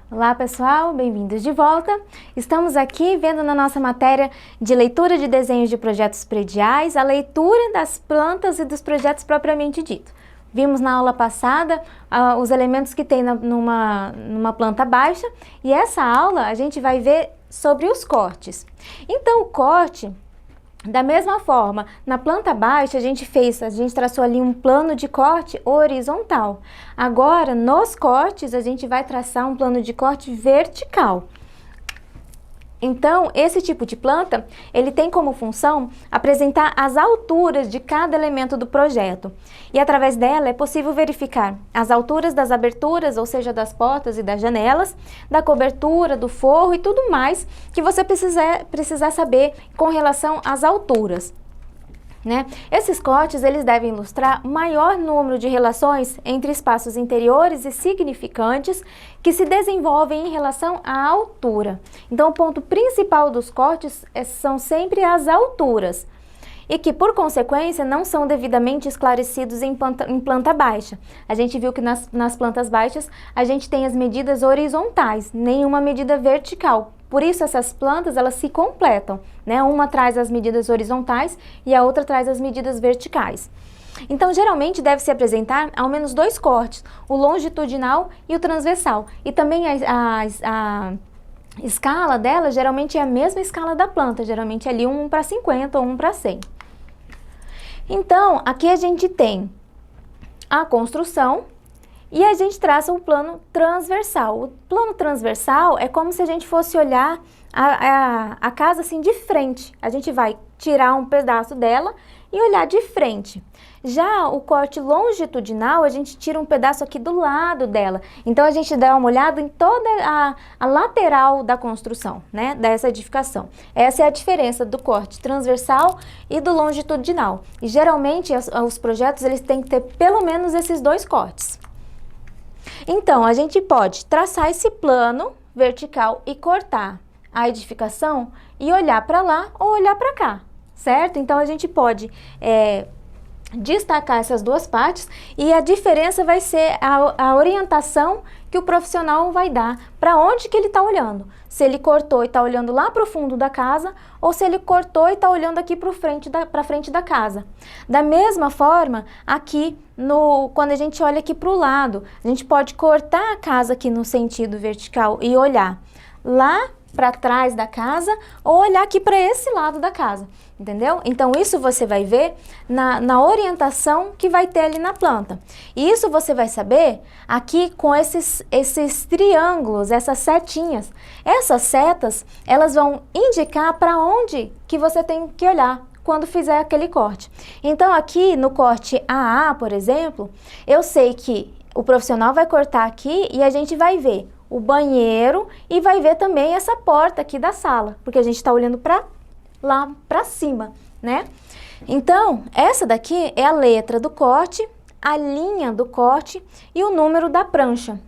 Olá pessoal, bem-vindos de volta. Estamos aqui vendo na nossa matéria de leitura de desenhos de projetos prediais, a leitura das plantas e dos projetos propriamente dito. Vimos na aula passada os elementos que tem numa planta baixa e essa aula a gente vai ver sobre os cortes. Então o corte, da mesma forma, na planta baixa a gente traçou ali um plano de corte horizontal. Agora, nos cortes, a gente vai traçar um plano de corte vertical. Então, esse tipo de planta, ele tem como função apresentar as alturas de cada elemento do projeto. E através dela é possível verificar as alturas das aberturas, ou seja, das portas e das janelas, da cobertura, do forro e tudo mais que você precisar saber com relação às alturas. Esses cortes eles devem ilustrar o maior número de relações entre espaços interiores e significantes que se desenvolvem em relação à altura. Então, o ponto principal dos cortes são sempre as alturas e que, por consequência, não são devidamente esclarecidos em planta baixa. A gente viu que nas plantas baixas a gente tem as medidas horizontais, nenhuma medida vertical. Por isso essas plantas elas se completam, Uma traz as medidas horizontais e a outra traz as medidas verticais. Então, geralmente deve-se apresentar ao menos dois cortes, o longitudinal e o transversal. E também a escala dela geralmente é a mesma escala da planta, geralmente ali 1:50 ou 1:100. Então, aqui a gente tem a construção e a gente traça o plano transversal. O plano transversal é como se a gente fosse olhar a casa assim de frente. A gente vai tirar um pedaço dela e olhar de frente. Já o corte longitudinal, a gente tira um pedaço aqui do lado dela. Então, a gente dá uma olhada em toda a lateral da construção, dessa edificação. Essa é a diferença do corte transversal e do longitudinal. E, geralmente, os projetos eles têm que ter pelo menos esses dois cortes. Então, a gente pode traçar esse plano vertical e cortar a edificação e olhar para lá ou olhar para cá, certo? Então, a gente pode destacar essas duas partes e a diferença vai ser a orientação que o profissional vai dar para onde que ele está olhando. Se ele cortou e está olhando lá para o fundo da casa ou se ele cortou e está olhando aqui para frente da casa. Da mesma forma, aqui quando a gente olha aqui para o lado, a gente pode cortar a casa aqui no sentido vertical e olhar lá para trás da casa ou olhar aqui para esse lado da casa, entendeu? Então, isso você vai ver na orientação que vai ter ali na planta. E isso você vai saber aqui com esses triângulos, essas setinhas. Essas setas, elas vão indicar para onde que você tem que olhar quando fizer aquele corte. Então, aqui no corte AA, por exemplo, eu sei que o profissional vai cortar aqui e a gente vai ver o banheiro e vai ver também essa porta aqui da sala, porque a gente está olhando para lá para cima, Então, essa daqui é a letra do corte, a linha do corte e o número da prancha.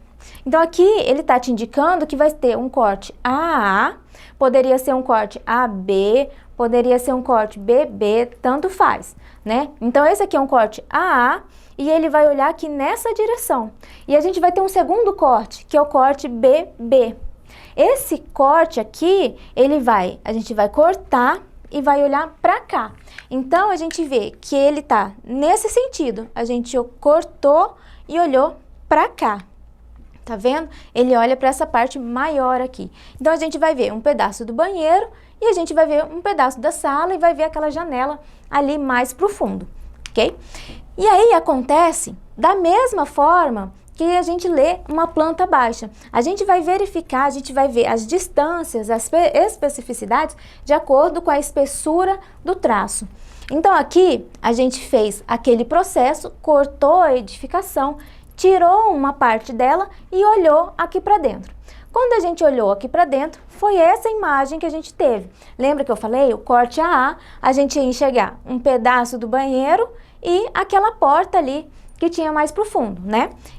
Então, aqui ele está te indicando que vai ter um corte AA, poderia ser um corte AB, poderia ser um corte BB, tanto faz, Então, esse aqui é um corte AA e ele vai olhar aqui nessa direção. E a gente vai ter um segundo corte, que é o corte BB. Esse corte aqui, a gente vai cortar e vai olhar para cá. Então, a gente vê que ele tá nesse sentido. A gente cortou e olhou para cá. Tá vendo? Ele olha para essa parte maior aqui. Então, a gente vai ver um pedaço do banheiro e a gente vai ver um pedaço da sala e vai ver aquela janela ali mais pro fundo, ok? E aí acontece da mesma forma que a gente lê uma planta baixa. A gente vai verificar, a gente vai ver as distâncias, as especificidades de acordo com a espessura do traço. Então, aqui a gente fez aquele processo, cortou a edificação, tirou uma parte dela e olhou aqui para dentro. Quando a gente olhou aqui para dentro, foi essa imagem que a gente teve. Lembra que eu falei? O corte AA, a gente ia enxergar um pedaço do banheiro e aquela porta ali que tinha mais pro fundo,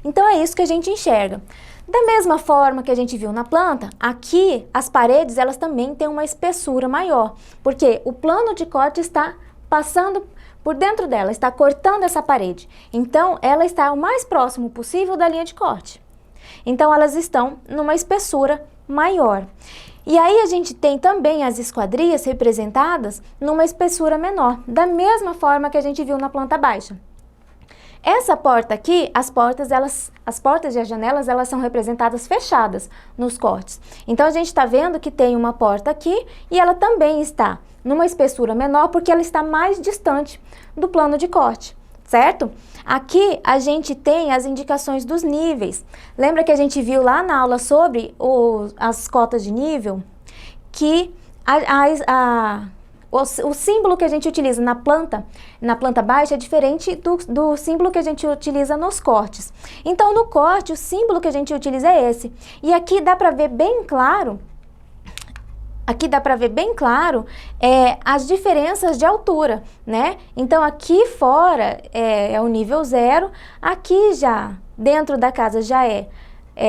Então, é isso que a gente enxerga. Da mesma forma que a gente viu na planta, aqui as paredes elas também têm uma espessura maior, porque o plano de corte está passando por dentro dela, está cortando essa parede. Então, ela está o mais próximo possível da linha de corte. Então elas estão numa espessura maior. E aí a gente tem também as esquadrias representadas numa espessura menor, da mesma forma que a gente viu na planta baixa. Essa porta aqui, as portas e as janelas, elas são representadas fechadas nos cortes. Então a gente está vendo que tem uma porta aqui e ela também está numa espessura menor porque ela está mais distante do plano de corte, certo? Aqui a gente tem as indicações dos níveis. Lembra que a gente viu lá na aula sobre as cotas de nível? Que o símbolo que a gente utiliza na planta baixa é diferente do símbolo que a gente utiliza nos cortes. Então, no corte, o símbolo que a gente utiliza é esse. E aqui dá para ver bem claro, as diferenças de altura, né? Então, aqui fora é o nível 0, aqui já, dentro da casa já é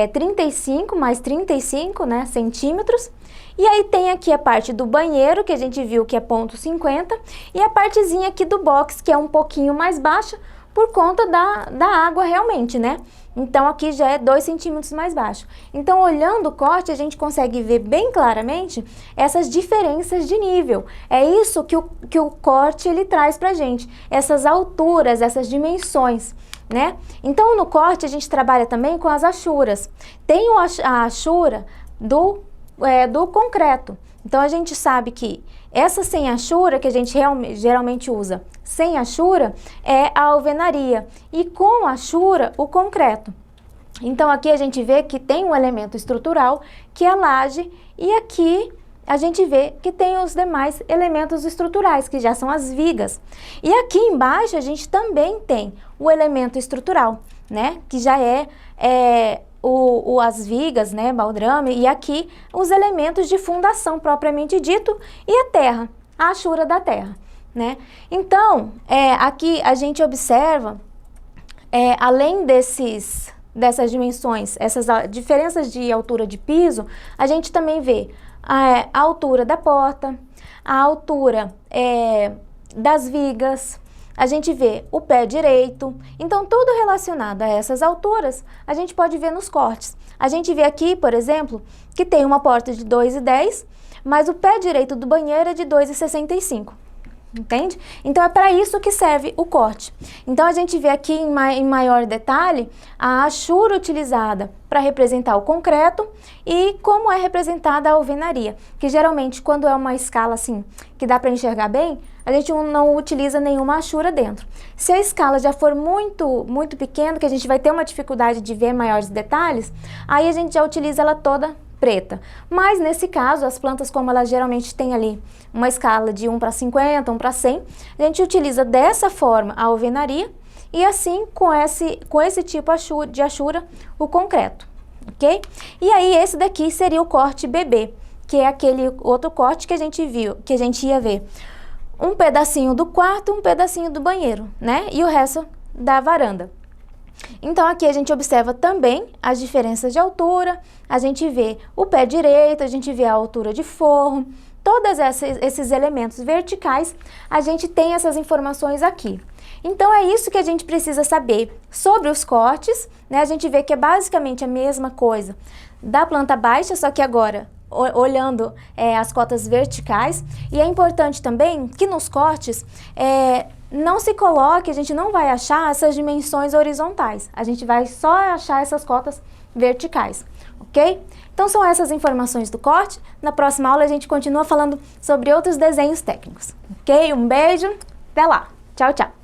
35 mais 35, né, centímetros. E aí tem aqui a parte do banheiro, que a gente viu que é 0,50, e a partezinha aqui do box, que é um pouquinho mais baixa, por conta da água realmente, né? Então aqui já é 2 centímetros mais baixo. Então olhando o corte, a gente consegue ver bem claramente essas diferenças de nível. É isso que o corte ele traz pra gente, essas alturas, essas dimensões, né? Então no corte a gente trabalha também com as achuras. Tem a achura do concreto. Então a gente sabe que essa sem achura, que a gente geralmente usa sem achura, é a alvenaria, e com achura o concreto. Então aqui a gente vê que tem um elemento estrutural, que é a laje, e aqui a gente vê que tem os demais elementos estruturais, que já são as vigas. E aqui embaixo a gente também tem o elemento estrutural, né, que já as vigas, né, baldrame, e aqui os elementos de fundação propriamente dito, e a terra, a achura da terra, né? Então, aqui a gente observa, além dessas dimensões, essas diferenças de altura de piso, a gente também vê a altura da porta, a altura das vigas, a gente vê o pé direito. Então tudo relacionado a essas alturas a gente pode ver nos cortes. A gente vê aqui, por exemplo, que tem uma porta de 2,10, mas o pé direito do banheiro é de 2,65. Entende? Então é para isso que serve o corte. Então a gente vê aqui em maior detalhe a achura utilizada para representar o concreto e como é representada a alvenaria, que geralmente quando é uma escala assim que dá para enxergar bem, a gente não utiliza nenhuma achura dentro. Se a escala já for muito pequena, que a gente vai ter uma dificuldade de ver maiores detalhes, aí a gente já utiliza ela toda preta. Mas nesse caso, as plantas, como elas geralmente têm ali uma escala de 1:50, 1:100, a gente utiliza dessa forma a alvenaria e assim com esse tipo de achura o concreto, ok? E aí esse daqui seria o corte bebê, que é aquele outro corte que a gente viu, que a gente ia ver um pedacinho do quarto, um pedacinho do banheiro, né? E o resto da varanda. Então aqui a gente observa também as diferenças de altura, a gente vê o pé direito, a gente vê a altura de forro, todos esses elementos verticais, a gente tem essas informações aqui. Então é isso que a gente precisa saber sobre os cortes, né? A gente vê que é basicamente a mesma coisa da planta baixa, só que agora olhando as cotas verticais. E é importante também que nos cortes não se coloque, a gente não vai achar essas dimensões horizontais, a gente vai só achar essas cotas verticais, ok? Então são essas informações do corte. Na próxima aula a gente continua falando sobre outros desenhos técnicos, ok? Um beijo, até lá, tchau, tchau!